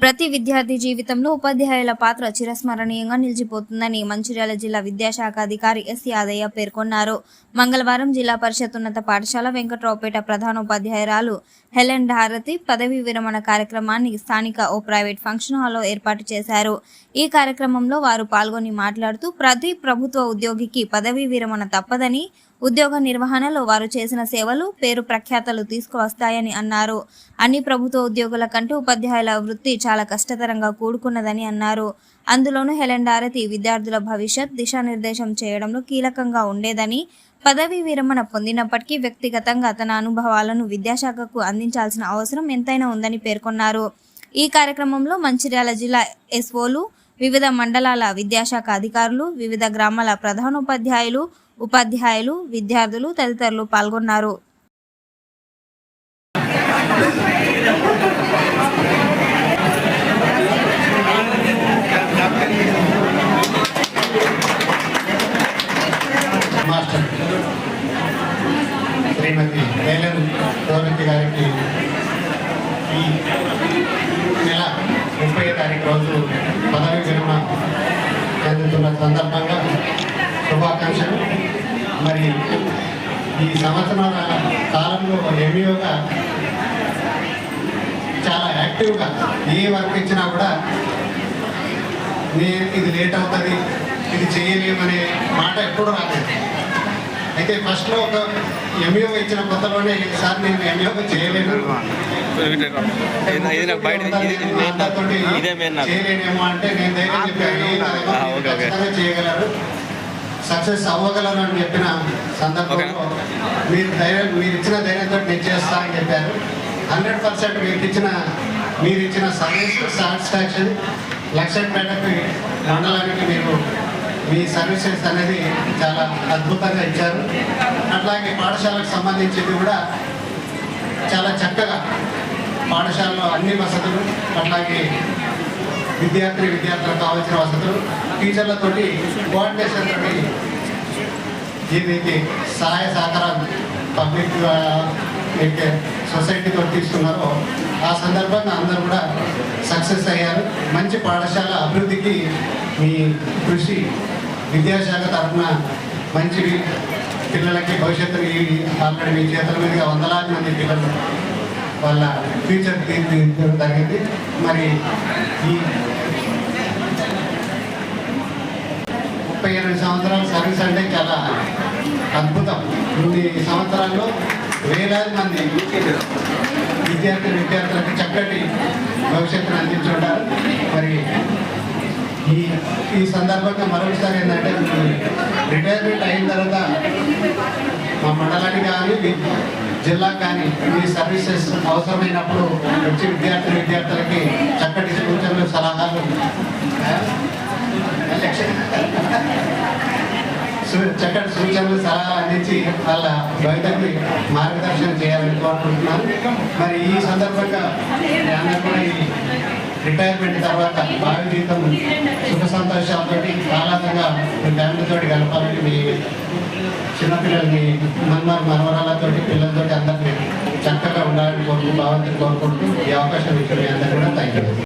ప్రతి విద్యార్థి జీవితంలో ఉపాధ్యాయుల పాత్ర చిరస్మరణీయంగా నిలిచిపోతుందని మంచిర్యాల జిల్లా విద్యాశాఖ అధికారి ఎస్ యాదయ్య పేర్కొన్నారు. మంగళవారం జిల్లా పరిషత్ ఉన్నత పాఠశాల వెంకట్రావుపేట ప్రధానోపాధ్యాయురాలు హెలెన్ హారతి పదవీ విరమణ కార్యక్రమాన్ని స్థానిక ఓ ప్రైవేట్ ఫంక్షన్ హాల్లో ఏర్పాటు చేశారు. ఈ కార్యక్రమంలో వారు పాల్గొని మాట్లాడుతూ ప్రతి ప్రభుత్వ ఉద్యోగికి పదవీ విరమణ తప్పదని, ఉద్యోగ నిర్వహణలో వారు చేసిన సేవలు పేరు ప్రఖ్యాతలు తీసుకువస్తాయని అన్నారు. అన్ని ప్రభుత్వ ఉద్యోగుల కంటే ఉపాధ్యాయుల వృత్తి చాలా కష్టతరంగా కూడుకున్నదని అన్నారు. అందులోనూ హెలెన్ హారతి విద్యార్థుల భవిష్యత్ దిశానిర్దేశం చేయడంలో కీలకంగా ఉండేదని, పదవీ విరమణ పొందినప్పటికీ వ్యక్తిగతంగా తన అనుభవాలను విద్యాశాఖకు అందించాల్సిన అవసరం ఎంతైనా ఉందని పేర్కొన్నారు. ఈ కార్యక్రమంలో మంచిర్యాల జిల్లా ఎస్ఓలు, వివిధ మండలాల విద్యాశాఖ అధికారులు, వివిధ గ్రామాల ప్రధానోపాధ్యాయులు, ఉపాధ్యాయులు, విద్యార్థులు తదితరులు పాల్గొన్నారు. శ్రీమతి హెలెన్ హారతి గారికి ఈ నెల 30వ తారీఖు రోజు పదవీ విరమణ చెందుతున్న సందర్భంగా శుభాకాంక్షలు. మరి ఈ సంవత్సరాల కాలంలో ఎంఈఓగా చాలా యాక్టివ్గా ఏ వర్క్ ఇచ్చినా కూడా నేను ఇది లేట్ అవుతుంది, ఇది చేయలేమనే మాట ఎప్పుడు రాలేదు. అయితే ఫస్ట్లో ఒక ఎంఈఓ ఇచ్చిన కొత్తలోనే సార్ నేను ఎంఈఓగా చేయలేను, చేయలేనేమో అంటే నేను ధైర్యం చెప్పాను, చేయగలరు, సక్సెస్ అవ్వగలరు అని చెప్పిన సందర్భంలో మీరు ఇచ్చిన ధైర్యంతో నేను చేస్తానని చెప్పారు. 100% మీరు ఇచ్చిన సర్వీస్ సాటిస్ఫాక్షన్ లక్షపేటకి మండలానికి మీరు మీ సర్వీసెస్ అనేది చాలా అద్భుతంగా ఇచ్చారు. అట్లాగే పాఠశాలకు సంబంధించింది కూడా చాలా చక్కగా పాఠశాలలో అన్ని వసతులు, అట్లాగే విద్యార్థులకు కావాల్సిన వసతులు, టీచర్లతోటి కోఆర్డినేషన్ తోటి దీనికి సహాయ సహకారాలు పబ్లిక్ సొసైటీతో తీసుకున్నారో ఆ సందర్భంగా అందరూ కూడా సక్సెస్ అయ్యారు. మంచి పాఠశాల అభివృద్ధికి మీ కృషి విద్యాశాఖ తరఫున మంచి పిల్లలకి భవిష్యత్తుని ఆల్రెడీ మీ చేతుల మీదుగా వందలాది మంది పిల్లలు వాళ్ళ ఫ్యూచర్ తీర్చిదిద్దడం జరిగింది. మరి ఈ 38 సంవత్సరాల సర్వీస్ అంటే చాలా అద్భుతం. ఇన్ని సంవత్సరాల్లో వేలాది మంది విద్యార్థులకు చక్కటి భవిష్యత్తును అందించుంటారు. మరి ఈ సందర్భంగా మరొకసారి ఏంటంటే రిటైర్మెంట్ అయిన తర్వాత మా మండలానికి కానీ జిల్లాకు కానీ ఈ సర్వీసెస్ అవసరమైనప్పుడు వచ్చి విద్యార్థులకి చక్కటి సూచనలు, సలహాలు, చక్కటి సూచనలు, సలహాలు అందించి వాళ్ళ భవితకి మార్గదర్శనం చేయాలని కోరుకుంటున్నాను. మరి ఈ సందర్భంగా అందరూ కూడా ఈ రిటైర్మెంట్ తర్వాత భావి జీవితం సుఖ సంతోషాలతో ఆహ్లాదంగా మీ ఫ్యామిలీతో గడపాలని, మీ చిన్నపిల్లల్ని మనవరాలతో పిల్లలతో అందరినీ చక్కగా ఉండాలని భగవంతుని కోరుకుంటూ ఈ అవకాశం ఇచ్చిన మీ అందరూ కూడా థ్యాంక్ యూ.